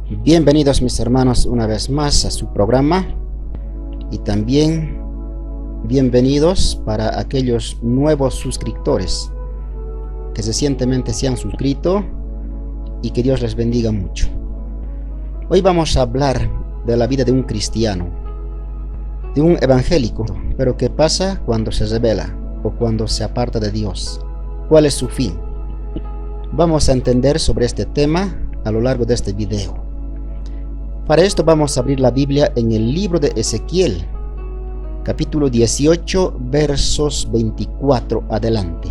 Bienvenidos mis hermanos una vez más a su programa y también bienvenidos para aquellos nuevos suscriptores que recientemente se han suscrito y que Dios les bendiga mucho. Hoy vamos a hablar de la vida de un cristiano, de un evangélico, pero ¿qué pasa cuando se rebela o cuando se aparta de Dios? ¿Cuál es su fin? Vamos a entender sobre este tema a lo largo de este video. Para esto vamos a abrir la Biblia en el libro de Ezequiel, capítulo 18, versos 24 adelante.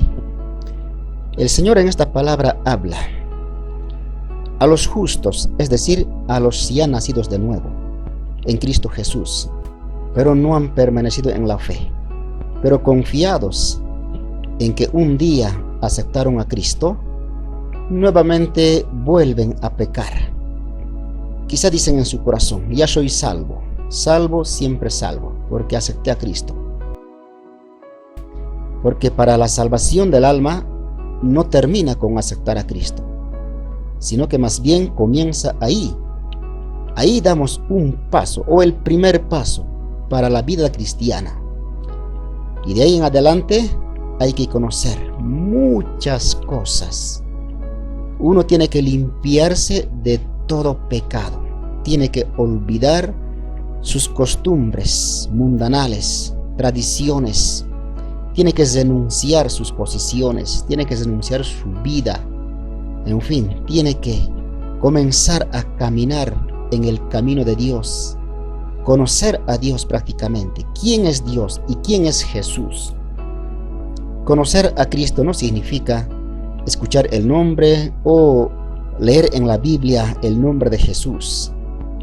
El Señor en esta palabra habla a los justos, es decir, a los ya nacidos de nuevo, en Cristo Jesús, pero no han permanecido en la fe, pero confiados en que un día aceptaron a Cristo, nuevamente vuelven a pecar. Quizá dicen en su corazón: ya soy salvo, salvo, siempre salvo, porque acepté a Cristo. Porque para la salvación del alma no termina con aceptar a Cristo, sino que más bien comienza ahí. Ahí damos un paso, o el primer paso, para la vida cristiana. Y de ahí en adelante hay que conocer muchas cosas. Uno tiene que limpiarse de todo pecado, tiene que olvidar sus costumbres mundanales, tradiciones, tiene que renunciar sus posiciones, tiene que renunciar su vida, en fin, tiene que comenzar a caminar en el camino de Dios, conocer a Dios prácticamente, quién es Dios y quién es Jesús. Conocer a Cristo no significa escuchar el nombre o leer en la Biblia el nombre de Jesús,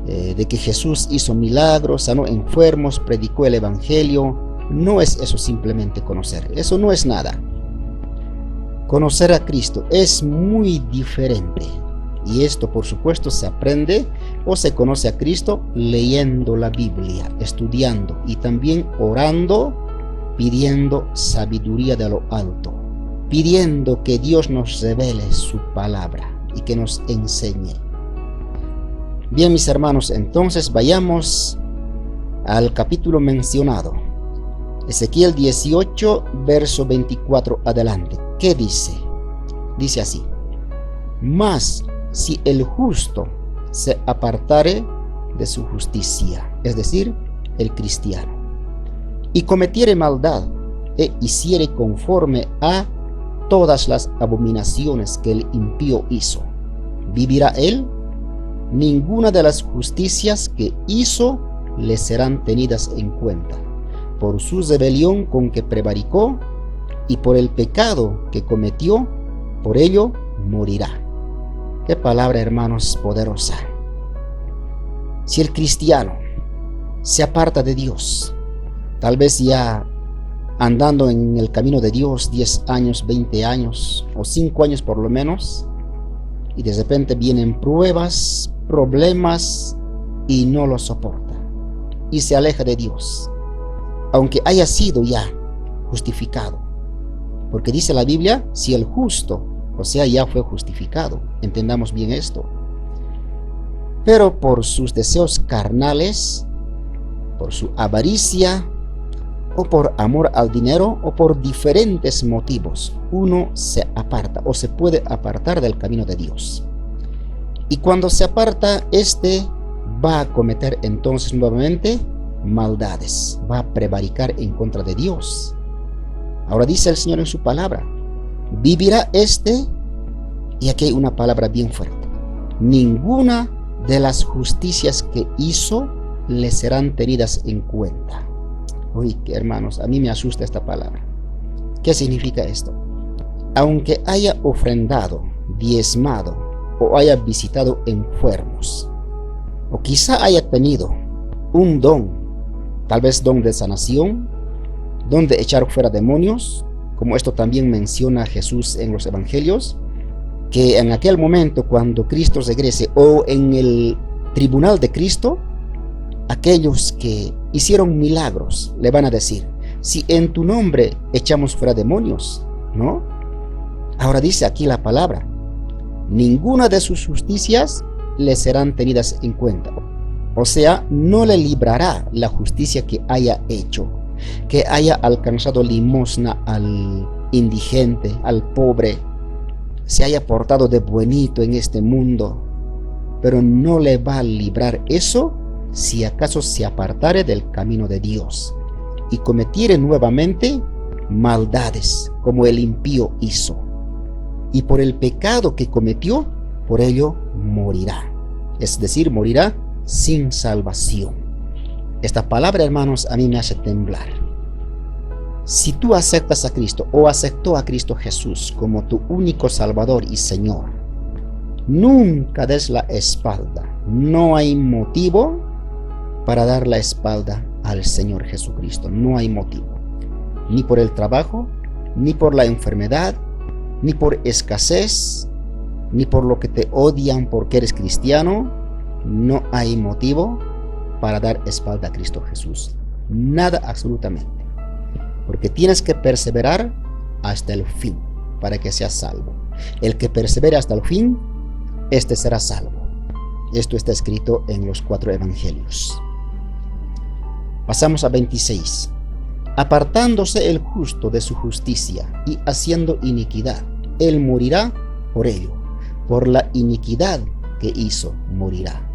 de que Jesús hizo milagros, sanó enfermos, predicó el evangelio. No es eso simplemente conocer, eso no es nada. Conocer a Cristo es muy diferente, y esto por supuesto se aprende o se conoce a Cristo leyendo la Biblia, estudiando y también orando, pidiendo sabiduría de lo alto, pidiendo que Dios nos revele su palabra y que nos enseñe. Bien, mis hermanos, entonces vayamos al capítulo mencionado, Ezequiel 18, verso 24 adelante. ¿Qué dice? Dice así: mas si el justo se apartare de su justicia, es decir, el cristiano, y cometiere maldad e hiciere conforme a todas las abominaciones que el impío hizo, ¿vivirá él? Ninguna de las justicias que hizo le serán tenidas en cuenta, por su rebelión con que prevaricó y por el pecado que cometió, por ello morirá. Qué palabra, hermanos, poderosa. Si el cristiano se aparta de Dios, tal vez ya andando en el camino de Dios 10 años, 20 años o 5 años por lo menos, y de repente vienen pruebas, problemas y no lo soporta y se aleja de Dios, aunque haya sido ya justificado, porque dice la Biblia: si el justo, o sea, ya fue justificado, entendamos bien esto, pero por sus deseos carnales, por su avaricia, o por amor al dinero, o por diferentes motivos, uno se aparta o se puede apartar del camino de Dios. Y cuando se aparta, va a cometer entonces nuevamente maldades, va a prevaricar en contra de Dios. Ahora dice el Señor en su palabra: vivirá y aquí hay una palabra bien fuerte: ninguna de las justicias que hizo le serán tenidas en cuenta. Uy, que hermanos, a mí me asusta esta palabra. ¿Qué significa esto? Aunque haya ofrendado, diezmado, o haya visitado enfermos, o quizá haya tenido un don, tal vez don de sanación, don de echar fuera demonios, como esto también menciona Jesús en los evangelios, que en aquel momento cuando Cristo regrese, o en el tribunal de Cristo, aquellos que hicieron milagros le van a decir: si en tu nombre echamos fuera demonios, ¿no? Ahora dice aquí la palabra: ninguna de sus justicias le serán tenidas en cuenta. O sea, no le librará la justicia que haya hecho, que haya alcanzado limosna al indigente, al pobre, se haya portado de buenito en este mundo, pero no le va a librar eso si acaso se apartare del camino de Dios y cometiere nuevamente maldades como el impío hizo. Y por el pecado que cometió, por ello morirá. Es decir, morirá sin salvación. Esta palabra, hermanos, a mí me hace temblar. Si tú aceptas a Cristo o aceptó a Cristo Jesús como tu único Salvador y Señor, nunca des la espalda. No hay motivo para dar la espalda al Señor Jesucristo. No hay motivo. Ni por el trabajo, ni por la enfermedad, ni por escasez, ni por lo que te odian porque eres cristiano. No hay motivo para dar espalda a Cristo Jesús. Nada, absolutamente. Porque tienes que perseverar hasta el fin para que seas salvo. El que persevere hasta el fin, este será salvo. Esto está escrito en los 4 evangelios. Pasamos a 26. Apartándose el justo de su justicia y haciendo iniquidad, él morirá por ello. Por la iniquidad que hizo, morirá.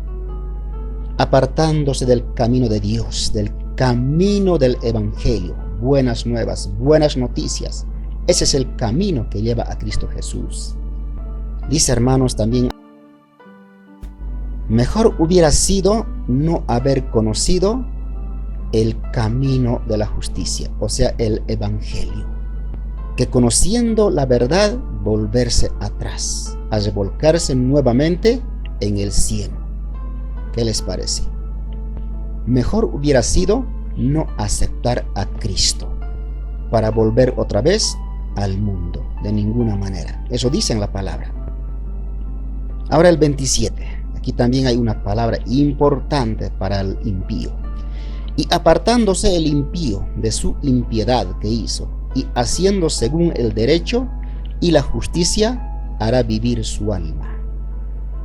Apartándose del camino de Dios, del camino del evangelio, buenas nuevas, buenas noticias. Ese es el camino que lleva a Cristo Jesús. Dice, hermanos, también, mejor hubiera sido no haber conocido el camino de la justicia, o sea, el evangelio, que conociendo la verdad, volverse atrás, a revolcarse nuevamente en el cielo. ¿Qué les parece? Mejor hubiera sido no aceptar a Cristo para volver otra vez al mundo, de ninguna manera. Eso dice en la palabra. Ahora el 27. Aquí también hay una palabra importante para el impío. Y apartándose el impío de su impiedad que hizo, y haciendo según el derecho y la justicia, hará vivir su alma.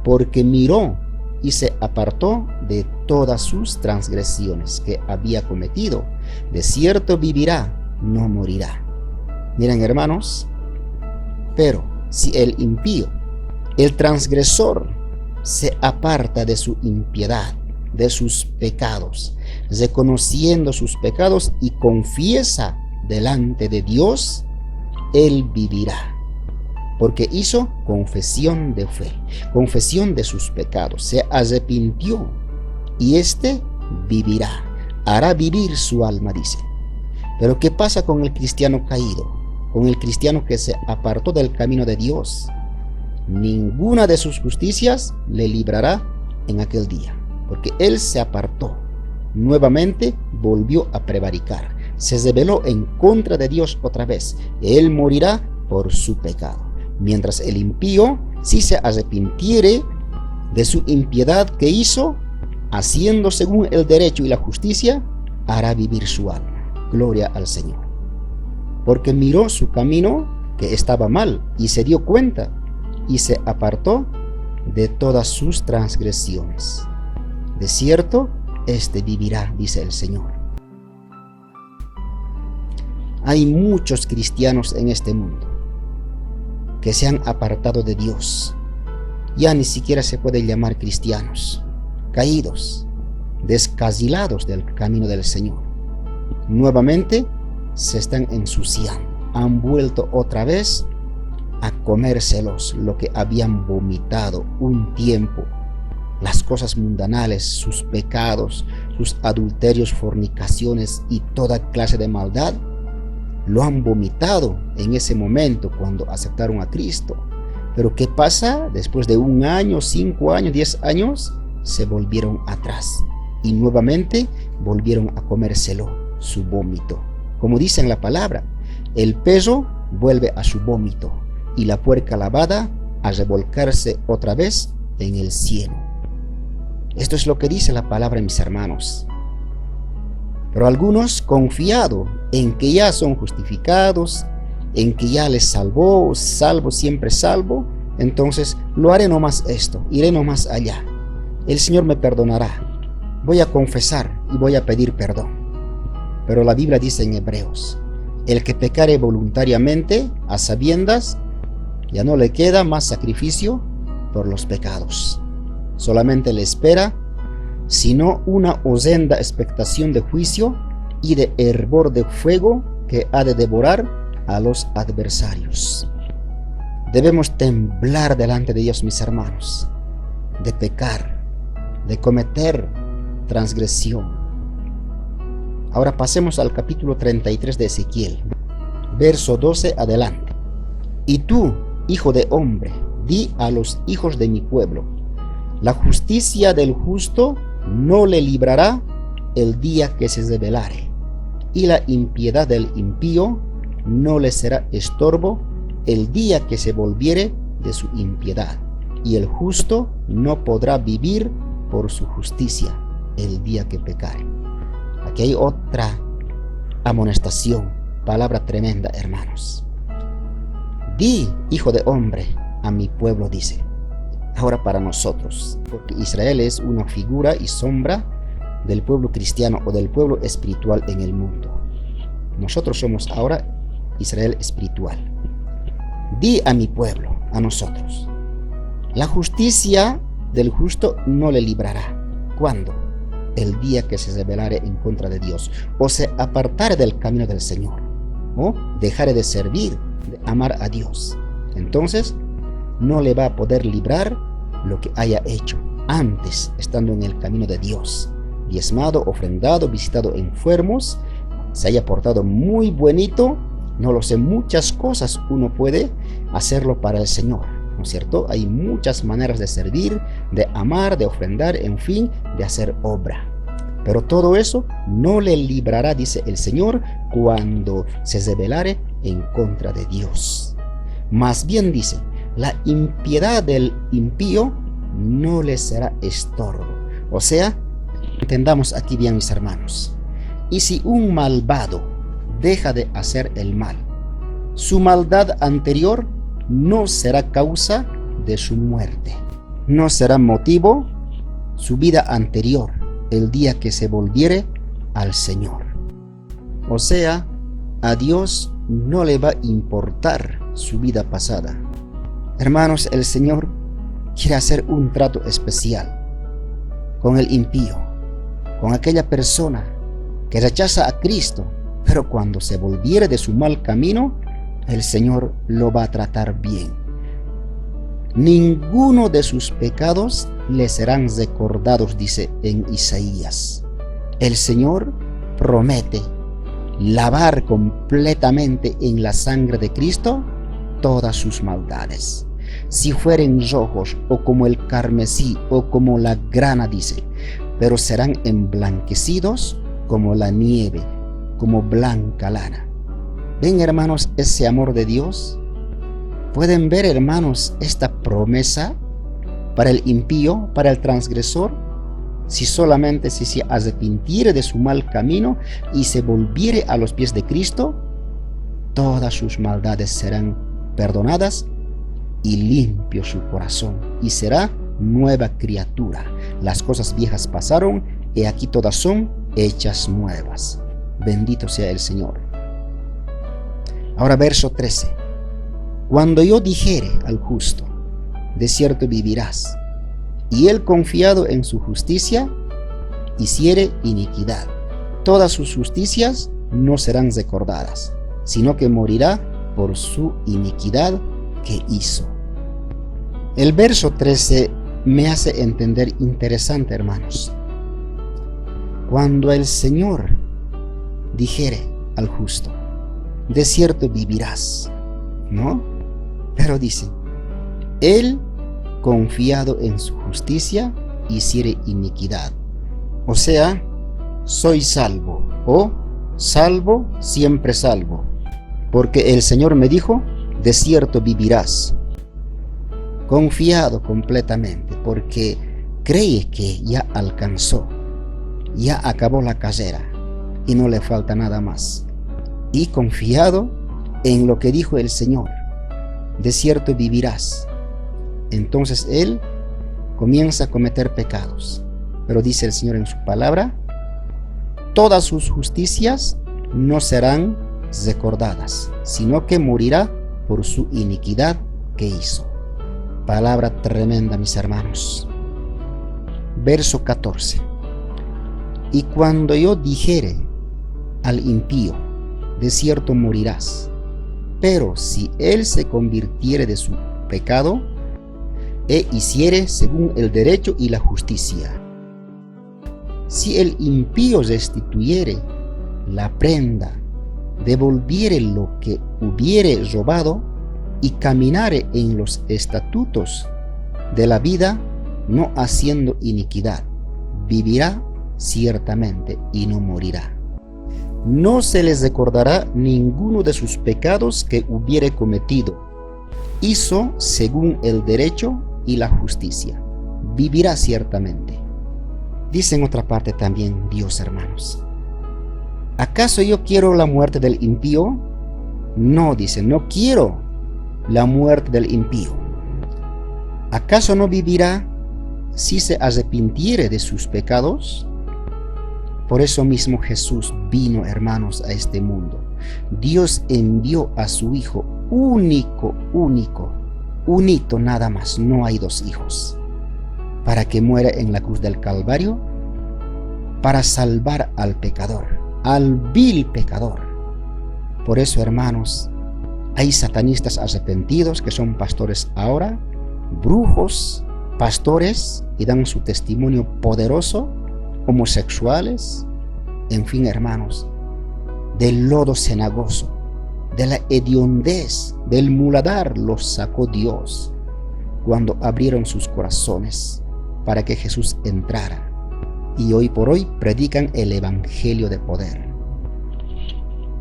Porque miró y se apartó de todas sus transgresiones que había cometido. De cierto vivirá, no morirá. Miren, hermanos, pero si el impío, el transgresor, se aparta de su impiedad, de sus pecados, reconociendo sus pecados y confiesa delante de Dios, él vivirá. Porque hizo confesión de fe, confesión de sus pecados, se arrepintió y éste vivirá, hará vivir su alma, dice. Pero ¿qué pasa con el cristiano caído? Con el cristiano que se apartó del camino de Dios. Ninguna de sus justicias le librará en aquel día, porque él se apartó, nuevamente volvió a prevaricar, se rebeló en contra de Dios otra vez. Él morirá por su pecado. Mientras el impío, si se arrepintiere de su impiedad que hizo, haciendo según el derecho y la justicia, hará vivir su alma. Gloria al Señor. Porque miró su camino que estaba mal y se dio cuenta y se apartó de todas sus transgresiones. De cierto, este vivirá, dice el Señor. Hay muchos cristianos en este mundo que se han apartado de Dios. Ya ni siquiera se puede llamar cristianos, caídos, descarrilados del camino del Señor. Nuevamente se están ensuciando, han vuelto otra vez a comérselos lo que habían vomitado un tiempo, las cosas mundanales, sus pecados, sus adulterios, fornicaciones y toda clase de maldad. Lo han vomitado en ese momento cuando aceptaron a Cristo. Pero ¿qué pasa? Después de 1 año, 5 años, 10 años, se volvieron atrás y nuevamente volvieron a comérselo, su vómito. Como dice en la palabra, el perro vuelve a su vómito y la puerca lavada a revolcarse otra vez en el cielo. Esto es lo que dice la palabra, mis hermanos. Pero algunos, confiado en que ya son justificados, en que ya les salvó, salvo, siempre salvo, entonces lo haré nomás esto, iré nomás allá. El Señor me perdonará. Voy a confesar y voy a pedir perdón. Pero la Biblia dice en Hebreos, el que pecare voluntariamente, a sabiendas, ya no le queda más sacrificio por los pecados. Solamente le espera, sino una horrenda expectación de juicio y de hervor de fuego que ha de devorar a los adversarios. Debemos temblar delante de Dios, mis hermanos, de pecar, de cometer transgresión. Ahora pasemos al capítulo 33 de Ezequiel, verso 12 adelante. Y tú, hijo de hombre, di a los hijos de mi pueblo, la justicia del justo no le librará el día que se rebelare, y la impiedad del impío no le será estorbo el día que se volviere de su impiedad, y el justo no podrá vivir por su justicia el día que pecare. Aquí hay otra amonestación, palabra tremenda, hermanos. Di, hijo de hombre, a mi pueblo, dice. Ahora para nosotros, porque Israel es una figura y sombra del pueblo cristiano o del pueblo espiritual en el mundo. Nosotros somos ahora Israel espiritual. Di a mi pueblo, a nosotros, la justicia del justo no le librará. ¿Cuándo? El día que se rebelare en contra de Dios, o se apartare del camino del Señor, o dejare de servir, de amar a Dios. Entonces no le va a poder librar lo que haya hecho antes, estando en el camino de Dios, diezmado, ofrendado, visitado enfermos, se haya portado muy bonito. No lo sé, muchas cosas uno puede hacerlo para el Señor, ¿no es cierto? Hay muchas maneras de servir, de amar, de ofrendar, en fin, de hacer obra. Pero todo eso no le librará, dice el Señor, cuando se rebelare en contra de Dios. Más bien dice, la impiedad del impío no le será estorbo. O sea, entendamos aquí bien, mis hermanos. Y si un malvado deja de hacer el mal, su maldad anterior no será causa de su muerte, no será motivo su vida anterior el día que se volviere al Señor. O sea, a Dios no le va a importar su vida pasada. Hermanos, el Señor quiere hacer un trato especial con el impío, con aquella persona que rechaza a Cristo, pero cuando se volviere de su mal camino, el Señor lo va a tratar bien. Ninguno de sus pecados le serán recordados, dice en Isaías. El Señor promete lavar completamente en la sangre de Cristo todas sus maldades. Si fueren rojos o como el carmesí o como la grana, dice, pero serán emblanquecidos como la nieve, como blanca lana. ¿Ven, hermanos, ese amor de Dios? ¿Pueden ver, hermanos, esta promesa para el impío, para el transgresor? Si solamente se arrepintiere de su mal camino y se volviere a los pies de Cristo, todas sus maldades serán perdonadas y limpio su corazón, y será nueva criatura. Las cosas viejas pasaron, y aquí todas son hechas nuevas. Bendito sea el Señor. Ahora verso 13. Cuando yo dijere al justo, de cierto vivirás, y él confiado en su justicia, hiciere iniquidad, todas sus justicias no serán recordadas, sino que morirá por su iniquidad que hizo. El verso 13 me hace entender interesante, hermanos. Cuando el Señor dijere al justo, de cierto vivirás, ¿no? Pero dice, él confiado en su justicia hiciere iniquidad. O sea, soy salvo, o salvo, siempre salvo, porque el Señor me dijo, de cierto vivirás. Confiado completamente, porque cree que ya alcanzó, ya acabó la carrera y no le falta nada más. Y confiado en lo que dijo el Señor, de cierto vivirás. entonces él comienza a cometer pecados. Pero dice el Señor en su palabra, todas sus justicias no serán recordadas, sino que morirá por su iniquidad que hizo. Palabra tremenda, mis hermanos. Verso 14. Y cuando yo dijere al impío, de cierto morirás, pero si él se convirtiere de su pecado e hiciere según el derecho y la justicia, si el impío restituyere la prenda, devolviere lo que hubiere robado y caminare en los estatutos de la vida, no haciendo iniquidad, vivirá ciertamente y no morirá. No se les recordará ninguno de sus pecados que hubiere cometido. Hizo según el derecho y la justicia, vivirá ciertamente. Dice en otra parte también Dios, hermanos. ¿Acaso yo quiero la muerte del impío? No, dice, no quiero la muerte del impío. ¿Acaso no vivirá si se arrepintiere de sus pecados? Por eso mismo Jesús vino, hermanos, a este mundo. Dios envió a su Hijo único, unito nada más, no hay dos hijos, para que muera en la cruz del Calvario, para salvar al pecador, al vil pecador. Por eso, hermanos, hay satanistas arrepentidos que son pastores ahora, brujos, pastores, y dan su testimonio poderoso, homosexuales, en fin, hermanos, del lodo cenagoso, de la hediondez, del muladar los sacó Dios cuando abrieron sus corazones para que Jesús entrara, y hoy por hoy predican el evangelio de poder.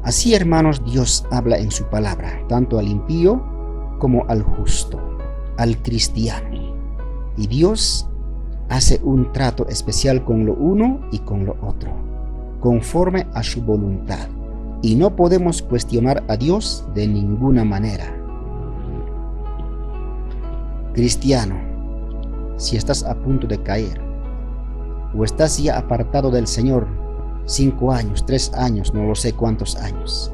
Así, hermanos, Dios habla en su palabra, tanto al impío como al justo, al cristiano. Y Dios hace un trato especial con lo uno y con lo otro, conforme a su voluntad. Y no podemos cuestionar a Dios de ninguna manera. Cristiano, si estás a punto de caer, o estás ya apartado del Señor, 5 años, 3 años, no lo sé cuántos años,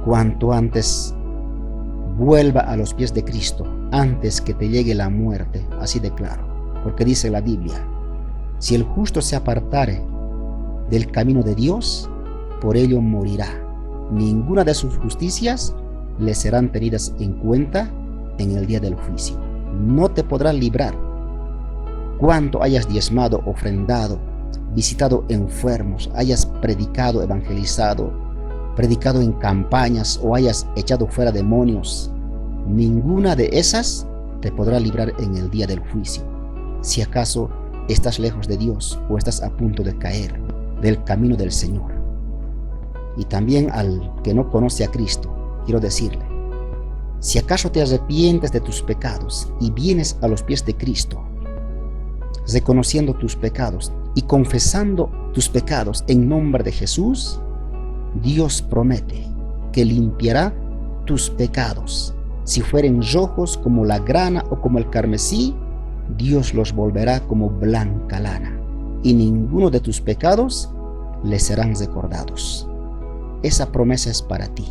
cuanto antes vuelva a los pies de Cristo, antes que te llegue la muerte, así de claro. Porque dice la Biblia, si el justo se apartare del camino de Dios, por ello morirá. Ninguna de sus justicias le serán tenidas en cuenta en el día del juicio. No te podrán librar. Cuanto hayas diezmado, ofrendado, visitado enfermos, hayas predicado, evangelizado, predicado en campañas o hayas echado fuera demonios, ninguna de esas te podrá librar en el día del juicio. Si acaso estás lejos de Dios o estás a punto de caer del camino del Señor. Y también al que no conoce a Cristo, quiero decirle, si acaso te arrepientes de tus pecados y vienes a los pies de Cristo, reconociendo tus pecados y confesando tus pecados en nombre de Jesús, Dios promete que limpiará tus pecados. Si fueren rojos como la grana o como el carmesí, Dios los volverá como blanca lana, y ninguno de tus pecados le serán recordados. Esa promesa es para ti.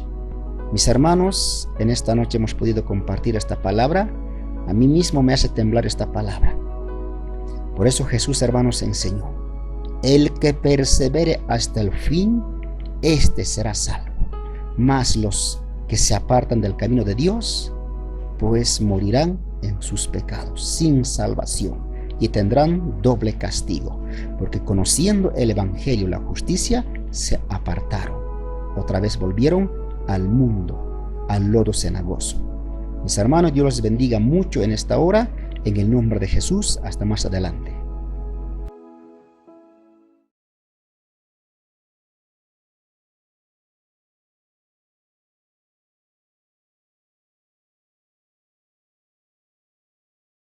Mis hermanos, en esta noche hemos podido compartir esta palabra. A mí mismo me hace temblar esta palabra. Por eso Jesús, hermanos, enseñó: el que persevere hasta el fin, este será salvo. Mas los que se apartan del camino de Dios, pues morirán en sus pecados, sin salvación, y tendrán doble castigo, porque conociendo el evangelio y la justicia, se apartaron. Otra vez volvieron al mundo, al lodo cenagoso. Mis hermanos, Dios los bendiga mucho en esta hora, en el nombre de Jesús. Hasta más adelante.